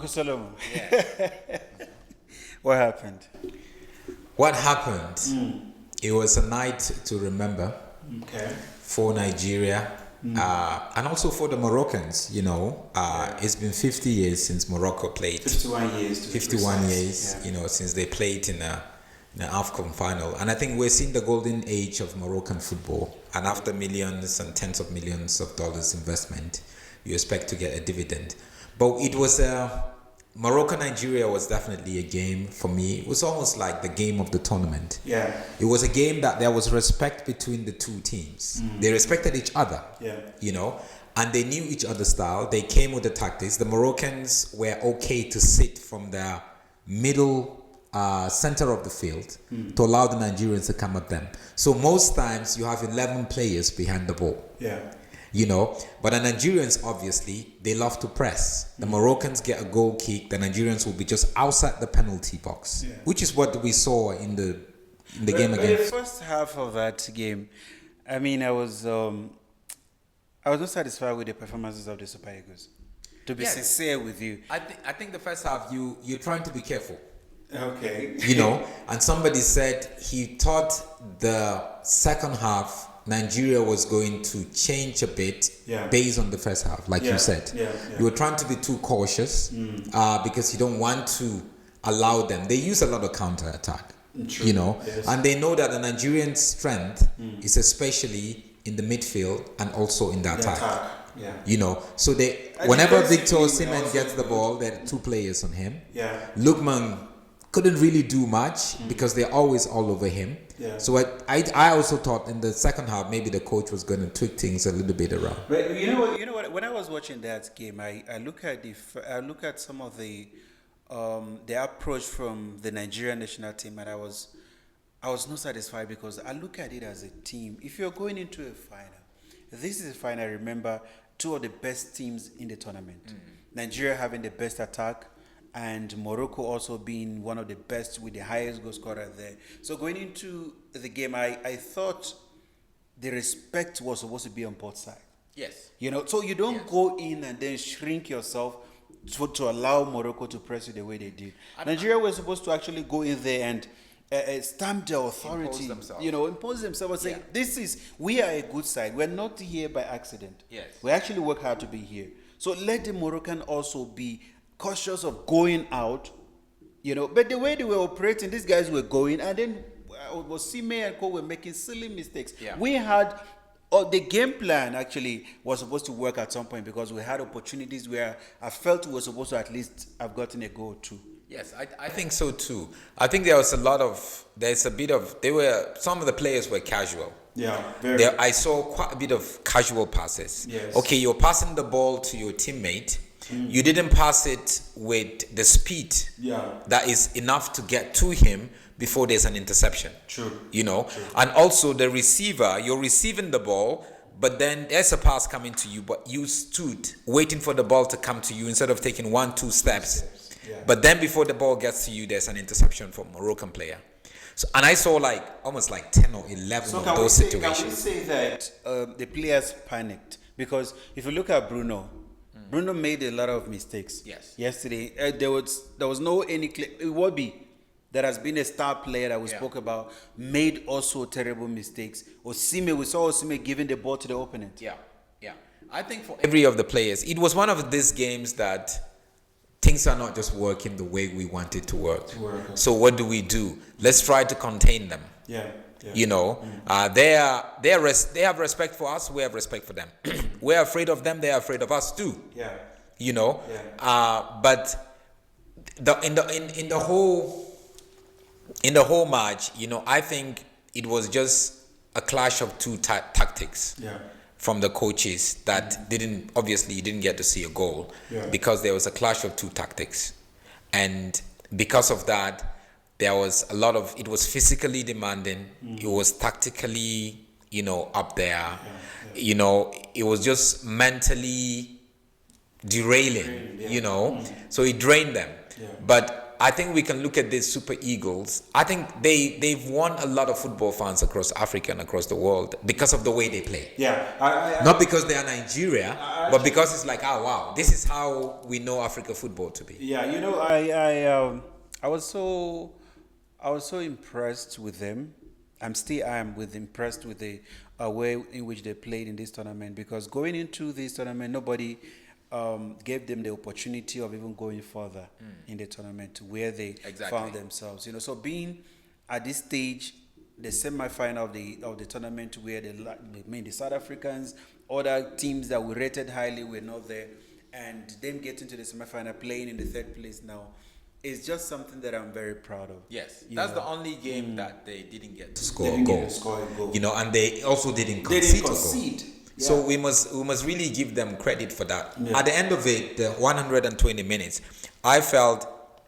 Solomon. Yeah. What happened? What happened? It was a night to remember Okay. for Nigeria and also for the Moroccans. It's been 50 years since Morocco played. 51 years. 51 years, Yeah. since they played in an AFCON final. And I think we're seeing the golden age of Moroccan football. And after millions and tens of millions of dollars investment, you expect to get a dividend. But it was Morocco-Nigeria was definitely a game for me. It was almost like the game of the tournament. Yeah. It was a game that there was respect between the two teams. They respected each other. Yeah. And they knew each other's style. They came with the tactics. The Moroccans were okay to sit from the middle center of the field to allow the Nigerians to come at them. So most times you have 11 players behind the ball. Yeah. But the Nigerians, obviously, they love to press. The Moroccans get a goal kick. The Nigerians will be just outside the penalty box, which is what we saw in the game But against. the first half of that game, I mean, I was not satisfied with the performances of the Super Eagles. To be sincere with you, I think the first half you're trying to be careful. okay. And somebody said he thought the second half Nigeria was going to change a bit based on the first half, like you said. You were trying to be too cautious because you don't want to allow them. They use a lot of counter attack, and they know that the Nigerian strength is especially in the midfield and also in the attack. So whenever Victor Osimhen gets the ball, there are two players on him. Lookman couldn't really do much because they're always all over him. So I also thought in the second half maybe the coach was going to tweak things a little bit around. But you know what? When I was watching that game, I look at some of the approach from the Nigerian national team, and I was not satisfied because I look at it as a team. If you're going into a final, this is a final. Remember, two of the best teams in the tournament. Nigeria having the best attack, and Morocco also being one of the best with the highest goal scorer there. So going into the game, I thought the respect was supposed to be on both sides. Yes. So you don't go in and then shrink yourself to allow Morocco to press you the way they did. Nigeria was supposed to actually go in there and stamp their authority, impose themselves and say, we are a good side. We're not here by accident. Yes. We actually work hard to be here. So let the Moroccan also be cautious of going out, but the way they were operating, these guys were going, and then Sime and Co were making silly mistakes. We had the game plan actually was supposed to work at some point because we had opportunities where I felt we were supposed to at least have gotten a goal or two. Yes, I think so too. I think some of the players were casual. I saw quite a bit of casual passes. Yes. Okay, you're passing the ball to your teammate. You didn't pass it with the speed that is enough to get to him before there's an interception. True. True. And also the receiver, you're receiving the ball, but then there's a pass coming to you, but you stood waiting for the ball to come to you instead of taking 1-2 steps. But then before the ball gets to you, there's an interception from a Moroccan player. So, and I saw almost 10 or 11 of those situations. Can we say that the players panicked? Because if you look at Bruno made a lot of mistakes. Yes. Yesterday, there was no any Iwobi that has been a star player that we spoke about, made also terrible mistakes. We saw Osimhen giving the ball to the opponent. Yeah. I think for every of the players, it was one of these games that things are not just working the way we want it to work. So what do we do? Let's try to contain them. They have respect for us. We have respect for them. We're afraid of them. They are afraid of us too. But in the whole match, I think it was just a clash of two tactics from the coaches that didn't get to see a goal because there was a clash of two tactics, and because of that. There was it was physically demanding. It was tactically, up there. It was just mentally derailing, so it drained them. But I think we can look at these Super Eagles. I think they've won a lot of football fans across Africa and across the world because of the way they play. Yeah, not because they are Nigeria, but because it's like, oh wow, this is how we know Africa football to be. Yeah, I was so impressed with them. I am impressed with the way in which they played in this tournament, because going into this tournament, nobody gave them the opportunity of even going further in the tournament to where they found themselves. So being at this stage, the semi-final of the tournament, where the South Africans, other teams that we rated highly were not there, and them getting to the semi-final, playing in the third place now, is just something that I'm very proud of. Yes, that's the only game that they didn't get to score a goal. And they also didn't concede a goal. Yeah. So we must really give them credit for that. Yeah. At the end of it, the 120 minutes, I felt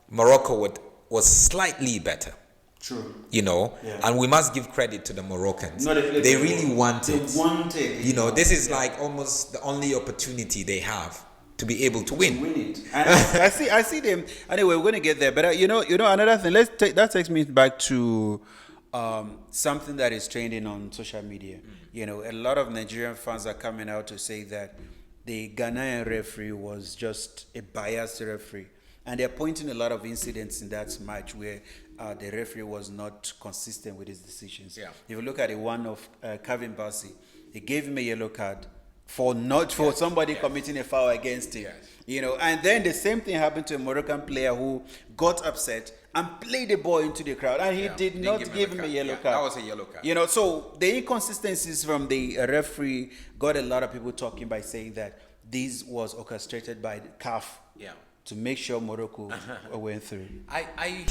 Morocco was slightly better. True. And we must give credit to the Moroccans. They really wanted. This is like almost the only opportunity they have to be able to win. And I see them. Anyway, we're going to get there. But another thing. That takes me back to something that is trending on social media. A lot of Nigerian fans are coming out to say that the Ghanaian referee was just a biased referee, and they're pointing a lot of incidents in that match where the referee was not consistent with his decisions. Yeah. If you look at the one of Kevin Bassey, he gave him a yellow card for somebody committing a foul against him. Yes. And then the same thing happened to a Moroccan player who got upset and played the ball into the crowd, and he did not give him a yellow card. That was a yellow card. So the inconsistencies from the referee got a lot of people talking by saying that this was orchestrated by the CAF to make sure Morocco went through. I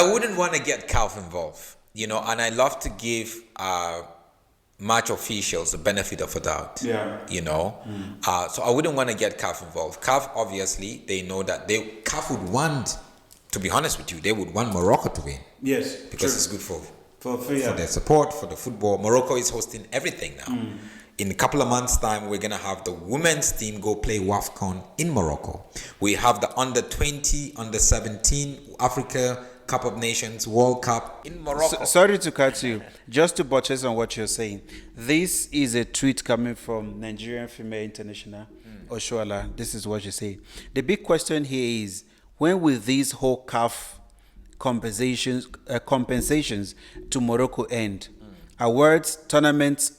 wouldn't want to get CAF involved, and I love to give match officials the benefit of a doubt. Yeah. So I wouldn't want to get CAF involved. CAF, obviously, they know that CAF would want, to be honest with you, they would want Morocco to win. Yes. Because it's good for their support, for the football. Morocco is hosting everything now. In a couple of months' time, we're going to have the women's team go play AFCON in Morocco. We have the under-20, under-17 Africa Cup of Nations, World Cup in Morocco. Sorry to cut you. Just to buttress on what you're saying. This is a tweet coming from Nigerian Female International, Oshoala. This is what you say. The big question here is, when will these whole CAF compensations to Morocco end? Awards, tournaments,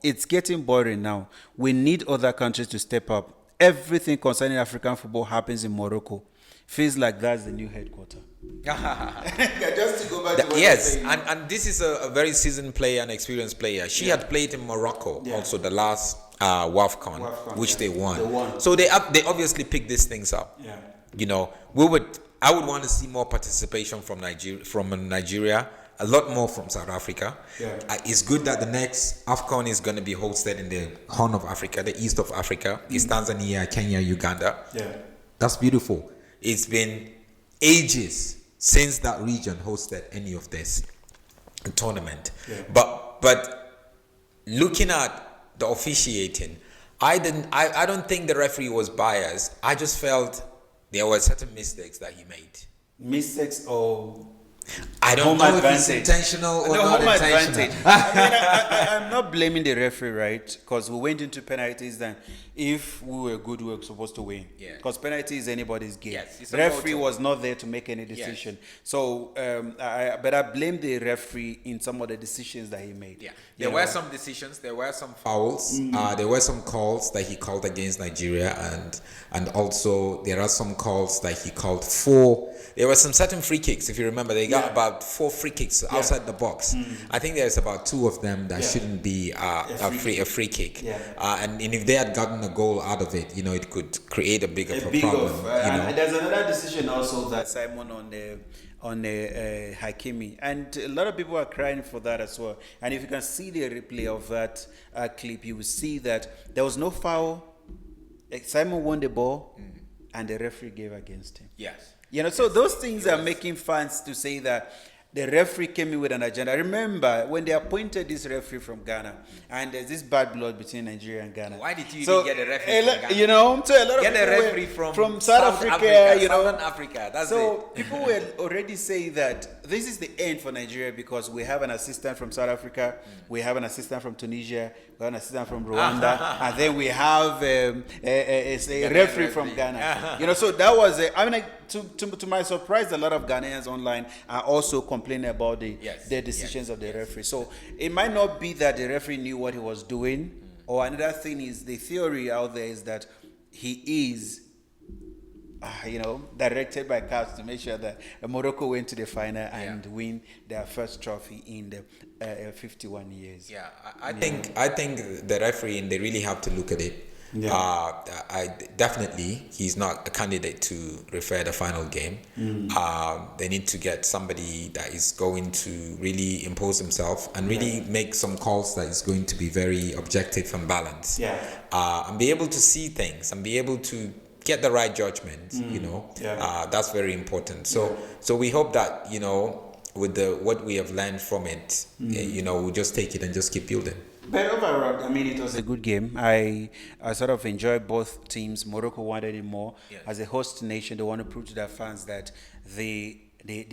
it's getting boring now. We need other countries to step up. Everything concerning African football happens in Morocco. Feels like that's the new headquarters. Just to go back to what yes, and this is a very seasoned player and experienced player. She had played in Morocco also the last WAFCON, which they won. So they obviously picked these things up. Yeah. I would want to see more participation from Nigeria, a lot more from South Africa. Yeah. It's good that the next AFCON is going to be hosted in the Horn of Africa, the east of Africa. It's Tanzania, Kenya, Uganda. Yeah. That's beautiful. It's been ages since that region hosted any of this tournament. Yeah. But looking at the officiating, I don't think the referee was biased. I just felt there were certain mistakes that he made. Mistakes or I don't know if it's intentional or not intentional. I'm not blaming the referee, right? Because we went into penalties, and if we were good, we were supposed to win. Because penalty is anybody's game. Yes, the referee was not there to make any decision. Yes. So, but I blame the referee in some of the decisions that he made. Yeah, there were some decisions. There were some fouls. There were some calls that he called against Nigeria, and also there are some calls that he called for. There were some certain free kicks, if you remember. They got about 4 free kicks outside the box. I think there's about 2 of them that shouldn't be a free kick. Yeah. And if they had gotten a goal out of it, it could create a bigger problem. And there's another decision also that Simon on the Hakimi, and a lot of people are crying for that as well. And if you can see the replay of that clip, you will see that there was no foul. Simon won the ball, and the referee gave against him. Yes. So those things are making fans to say that the referee came in with an agenda. I remember when they appointed this referee from Ghana, and there's this bad blood between Nigeria and Ghana. Why did you even get a referee from Ghana? You know, so a lot get of a people referee from South Africa, you know, Southern Africa. That's so it. people were already saying that this is the end for Nigeria because we have an assistant from South Africa, we have an assistant from Tunisia, we have an assistant from Rwanda, and then we have a referee from Ghana. You know, so that was I mean, to my surprise, a lot of Ghanaians online are also complaining about the decisions of the referee. So it might not be that the referee knew what he was doing, or another thing is the theory out there is that he is, directed by CAF to make sure that Morocco went to the final and win their first trophy in the 51 years. Yeah, I think the referee, and they really have to look at it. Yeah. Definitely, he's not a candidate to refer the final game. They need to get somebody that is going to really impose himself and really make some calls that is going to be very objective and balanced. And be able to see things and be able to get the right judgment. That's very important. So we hope that with what we have learned from it, we'll just take it and just keep building. But overall, I mean, it was a good game. I sort of enjoyed both teams. Morocco wanted it more. Yes. As a host nation, they want to prove to their fans that they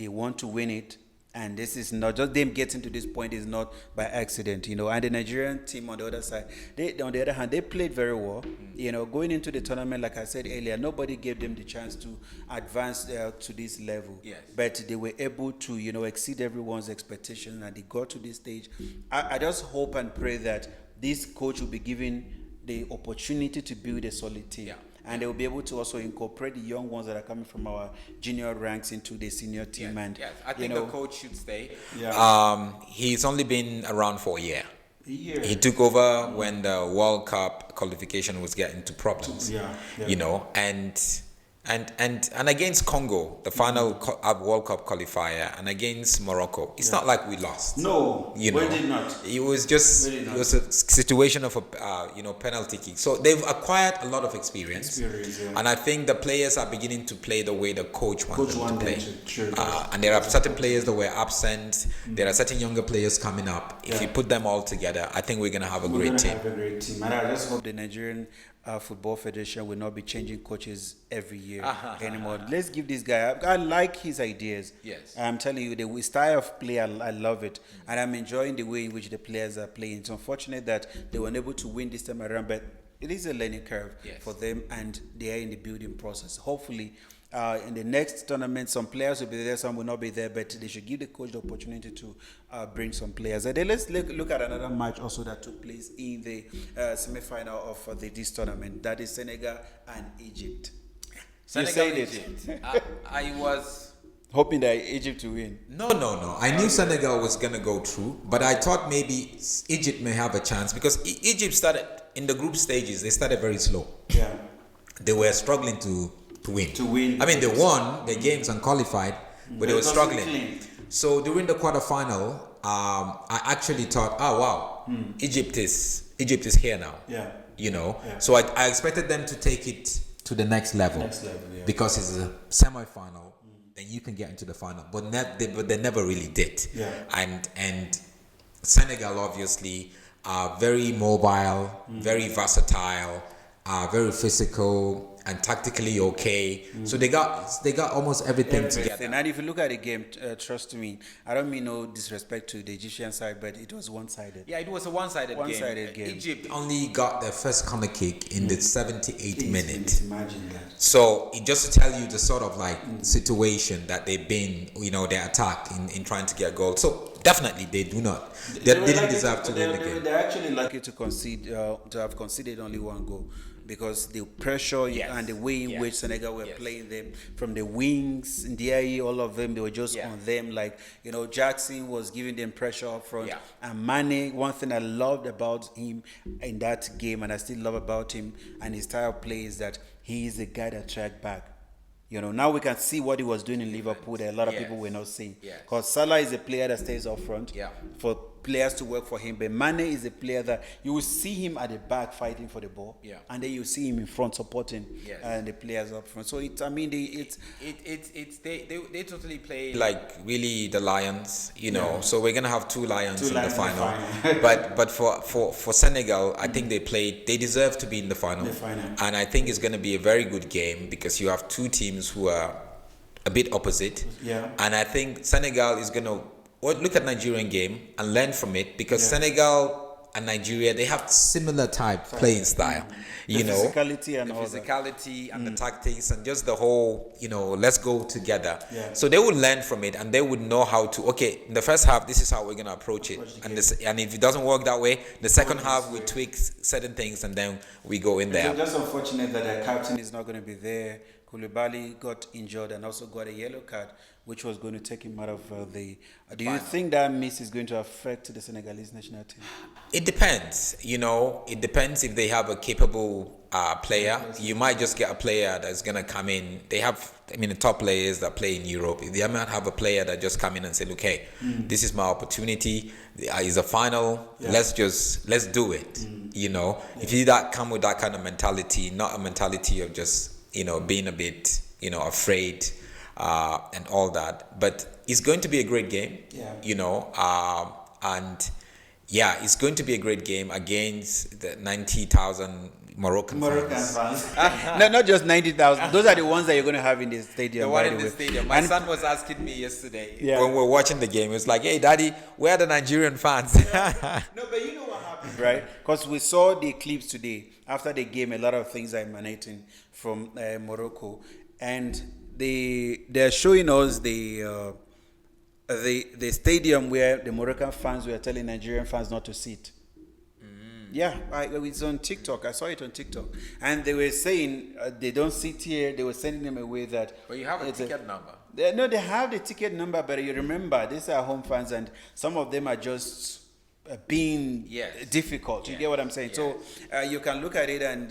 want to win it. And this is not just them getting to this point is not by accident, And the Nigerian team on the other side, on the other hand, they played very well. Going into the tournament, like I said earlier, nobody gave them the chance to advance to this level. Yes. But they were able to, exceed everyone's expectations, and they got to this stage. I just hope and pray that this coach will be given the opportunity to build a solid team. Yeah. And they will be able to also incorporate the young ones that are coming from our junior ranks into the senior team. Yes, and I think the coach should stay. Yeah. He's only been around for a year. He took over when the World Cup qualification was getting to problems. And against Congo, the final World Cup qualifier, and against Morocco, it's not like we lost. No, we did not. It was just a situation of a penalty kick. So they've acquired a lot of experience. And I think the players are beginning to play the way the coach wants them to play. And there are certain players that were absent. There are certain younger players coming up. If you put them all together, I think we're going to have a great team. And I just hope the Nigerian Football Federation will not be changing coaches every year anymore. Let's give this guy. I like his ideas. Yes, I'm telling you, the style of play, I love it, and I'm enjoying the way in which the players are playing. It's unfortunate that they were unable to win this time around, but it is a learning curve for them, and they are in the building process. Hopefully, in the next tournament, some players will be there, some will not be there, but they should give the coach the opportunity to bring some players. And then let's look at another match also that took place in the semi-final of this tournament. That is Senegal and Egypt. Senegal and Egypt. I was hoping that Egypt to win. No. I knew Senegal was going to go through, but I thought maybe Egypt may have a chance because Egypt started in the group stages. They started very slow. Yeah. They were struggling to win. I mean, they won their games and qualified, but they were struggling. So during the quarterfinal, I actually thought, Egypt is here now. Yeah. So I expected them to take it to the next level, because it's a semi-final. Then you can get into the final, but they never really did. Yeah. And Senegal obviously are very mobile, very versatile, very physical, and tactically okay. So they got almost everything together. And if you look at the game, trust me, I don't mean no disrespect to the Egyptian side, but it was one-sided. Yeah, it was a one-sided game. Egypt only got their first corner kick in the 78th minute. Imagine that. So it just to tell you the sort of situation that they've been, their attack in trying to get goals. So definitely they didn't deserve to win the game. They're actually lucky to have conceded only one goal, because the pressure and the way in which Senegal were playing them from the wings, Ndiaye, all of them, they were just on them. Jackson was giving them pressure up front. Yeah. And Mane, one thing I loved about him in that game, and I still love about him and his style of play, is that he is a guy that tracked back. Now we can see what he was doing in Liverpool that a lot of people were not seeing. Because Salah is a player that stays up front for players to work for him. But Mane is a player that you will see him at the back fighting for the ball, and then you see him in front supporting the players up front. So they totally play like really the Lions, you know. So we're gonna have two Lions in the final. but for Senegal, I think they deserve to be in the final. And I think it's gonna be a very good game because you have two teams who are a bit opposite. And I think Senegal is gonna look at Nigerian game and learn from it because Senegal and Nigeria, they have similar type playing style, you know, physicality and the all physicality and the tactics and just the whole, you know, let's go together. So they would learn from it and they would know how to, okay, in the first half, this is how we're going to approach it. And if it doesn't work that way, the second half, we tweak certain things and then we go in there. It's just unfortunate that the captain is not going to be there. Koulibaly got injured and also got a yellow card, which was going to take him out of the. Do you think that miss is going to affect the Senegalese national team? It depends. You know, it depends if they have a capable player. You might just get a player that's going to come in. They have, the top players that play in Europe. They might have a player that just come in and say, look, hey, this is my opportunity. It's a final. Let's do it. You know, if you come with that kind of mentality, not a mentality of just, being a bit, afraid and all that. But it's going to be a great game, and it's going to be a great game against the 90,000 Moroccan fans. No, not just 90,000. Those are the ones that you're going to have in the stadium. The one in the stadium. My son was asking me yesterday when we were watching the game. He was like, hey, Daddy, where are the Nigerian fans? No, but you know what happened, right? Because we saw the clips today. After the game, a lot of things are emanating from Morocco. And they're showing us the stadium where the Moroccan fans were telling Nigerian fans not to sit. Yeah, it's on TikTok. I saw it on TikTok. And they were saying they don't sit here. They were sending them away that... But you have a ticket number. No, they have the ticket number, but you remember, these are home fans, and some of them are just being difficult. You get what I'm saying? So you can look at it and...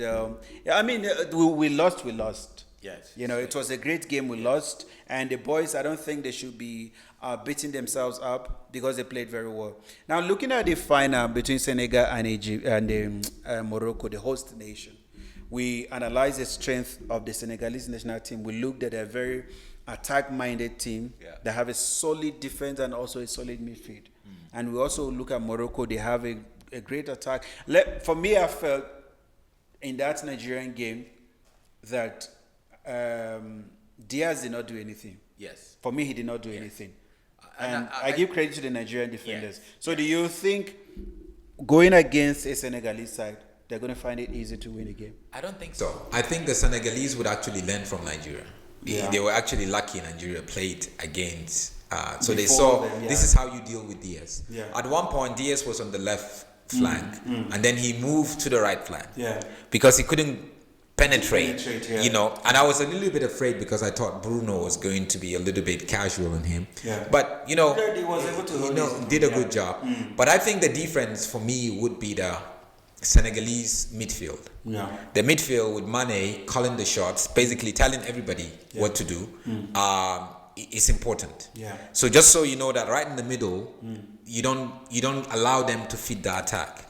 we lost. Yes. It was a great game. We lost. And the boys, I don't think they should be beating themselves up because they played very well. Now, looking at the final between Senegal and Egypt and Morocco, the host nation, we analyzed the strength of the Senegalese national team. We looked at a very attack-minded team that have a solid defense and also a solid midfield. And we also look at Morocco. They have a great attack. For me, I felt in that Nigerian game that Diaz did not do anything. Yes. For me, he did not do anything. And I give credit to the Nigerian defenders. Yes. So do you think going against a Senegalese side, they're going to find it easy to win a game? I don't think so. I think the Senegalese would actually learn from Nigeria. They were actually lucky Nigeria played against. So they saw this is how you deal with Diaz. At one point, Diaz was on the left flank, and then he moved to the right flank because he couldn't penetrate, and I was a little bit afraid because I thought Bruno was going to be a little bit casual on him, but he was able to did a good job. But I think the difference for me would be the Senegalese midfield. The midfield with Mane calling the shots, basically telling everybody what to do. Is important. So just so you know that right in the middle, you don't allow them to feed the attack.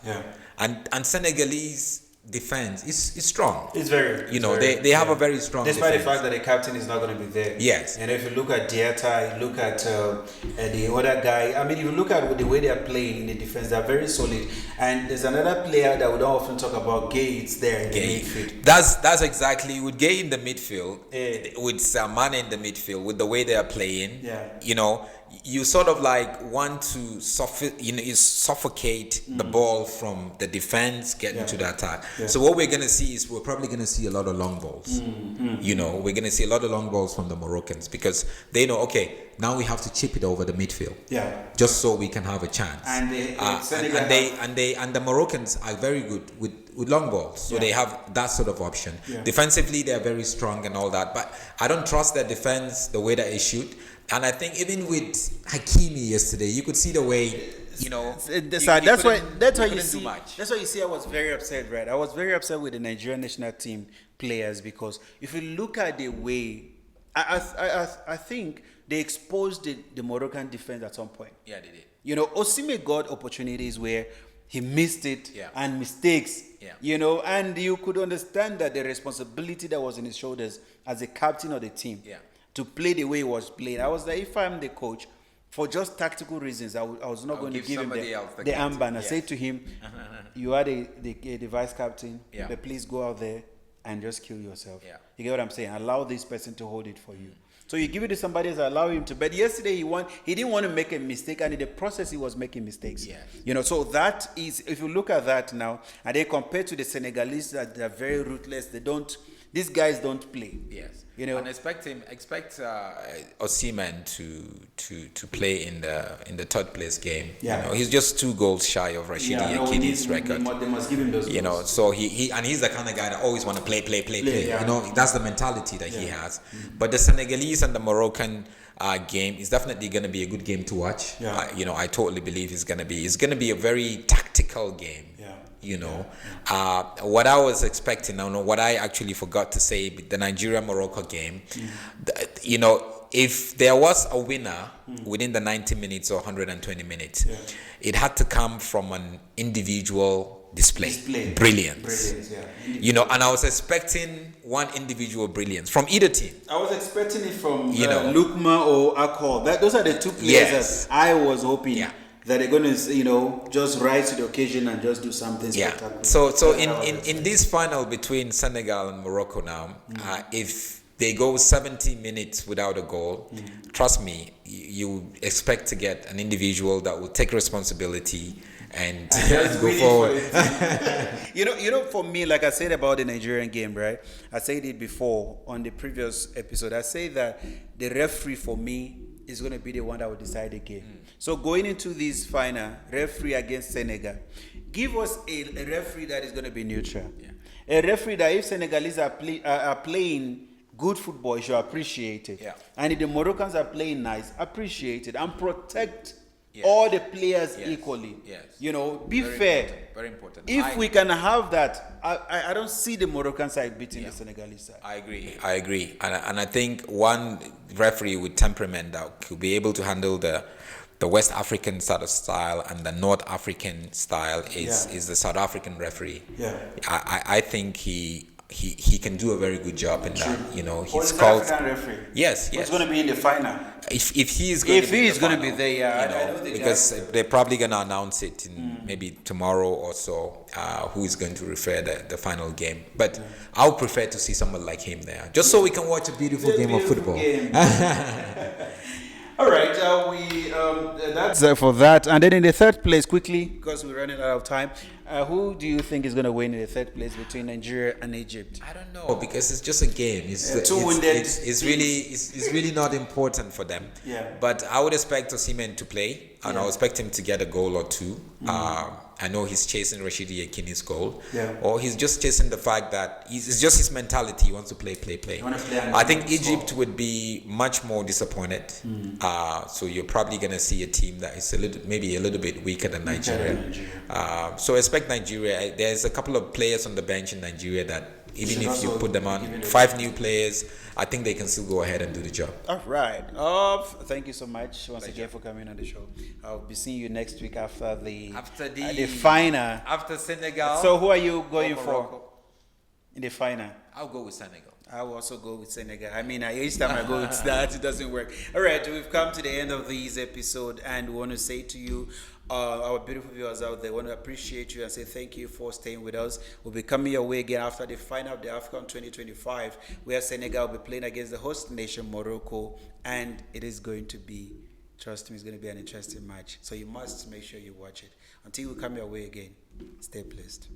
And Senegalese defense is strong. It's very, they have a very strong despite defense. the fact that the captain is not going to be there. Yes. And if you look at Diatta, you look at the other guy, if you look at the way they are playing in the defense, they are very solid. And there's another player that we don't often talk about, Gates there in the midfield. That's exactly with Gay in the midfield, with Mane in the midfield, with the way they are playing. You sort of like want to suffocate the ball from the defense getting to the attack. So what we're going to see is we're probably going to see a lot of long balls. We're going to see a lot of long balls from the Moroccans because they know, okay, now we have to chip it over the midfield. Just so we can have a chance. And the Moroccans are very good with long balls. So they have that sort of option. Defensively, they are very strong and all that. But I don't trust their defense the way that they shoot. And I think even with Hakimi yesterday, you could see the way, that's why you see I was very upset, right? I was very upset with the Nigerian national team players because if you look at the way, I think they exposed the Moroccan defense at some point. Yeah, they did. You know, Osimhen got opportunities where he missed it Yeah. and mistakes. Yeah. You know, and you could understand that the responsibility that was in his shoulders as a captain of the team Yeah. to play the way he was playing. I was like, if I'm the coach, for just tactical reasons, I was not going to give give him somebody else the the captain. armband. I Yes. said to him, you are the vice captain, Yeah. but please go out there and just kill yourself. Yeah. You get what I'm saying? Allow this person to hold it for you. So you give it to somebody else, allow him to. But yesterday he didn't want to make a mistake, and in the process he was making mistakes. Yes. You know, so that is, if you look at that now, and then compared to the Senegalese that they're very ruthless, these guys don't play. Yes. You know, and expect Osimhen to play in the third place game. Yeah. You know, he's just 2 goals shy of Rashidi Yakini's record. They must give him those You know, goals. so he's the kind of guy that always want to play. Yeah. You know, that's the mentality that he has. But the Senegalese and the Moroccan game is definitely going to be a good game to watch. Yeah. You know, I totally believe it's going to be a very tactical game. Yeah. You know, what I was expecting, what I actually forgot to say, the Nigeria-Morocco game, you know, if there was a winner within the 90 minutes or 120 minutes, it had to come from an individual display. Brilliance. Yeah. You know, and I was expecting one individual brilliance from either team. I was expecting it from Lukman or Akol. Those are the two players Yes. that I was hoping Yeah. that they're going to, you know, just rise to the occasion and just do something spectacular. So in this final between Senegal and Morocco now, if they go 70 minutes without a goal, trust me, you expect to get an individual that will take responsibility and go forward. You know, for me, like I said about the Nigerian game, right? I said it before on the previous episode. I say that the referee for me is going to be the one that will decide the game. So going into this final, referee against Senegal, give us a referee that is going to be neutral. A referee that if Senegalese are playing good football, you should appreciate it. Yeah. And if the Moroccans are playing nice, appreciate it and protect all the players equally. Yes. You know, be Very fair. important, very important. If we can have that, I don't see the Moroccan side beating the Senegalese side. I agree. And I think one referee with temperament that could be able to handle the West African sort of style and the North African style is the South African referee. Yeah. I think he can do a very good job in that. You know, he's South called. African referee. Yes. He's going to be in the final. If he is going to be there, you know, because they're probably going to announce it in maybe tomorrow or so, who is going to refer the final game. But I would prefer to see someone like him there, just so we can watch a beautiful game of football. All right, that's for that. And then in the third place, quickly, because we're running out of time, who do you think is going to win in the third place between Nigeria and Egypt? I don't know, because it's just a game. It's really not important for them. Yeah. But I would expect Osimhen to play, and I would expect him to get a goal or two. I know he's chasing Rashidi Yakini's goal, or he's just chasing the fact that it's just his mentality. He wants to play. I think Egypt would be much more disappointed. So you're probably going to see a team that is maybe a little bit weaker than Nigeria. So expect Nigeria. There's a couple of players on the bench in Nigeria that even if you put them on, 5 new players, I think they can still go ahead and do the job. All right. Thank you so much once again for coming on the show. I'll be seeing you next week after the final. After Senegal. So who are you going for in the final? I'll go with Senegal. I will also go with Senegal. I mean, each time I go with that, it doesn't work. All right, we've come to the end of this episode, and we want to say to you, our beautiful viewers out there, want to appreciate you and say thank you for staying with us. We'll be coming your way again after the final of the AFCON 2025, where Senegal will be playing against the host nation, Morocco, and it is going to be, trust me, it's going to be an interesting match. So you must make sure you watch it. Until we come your way again, stay blessed.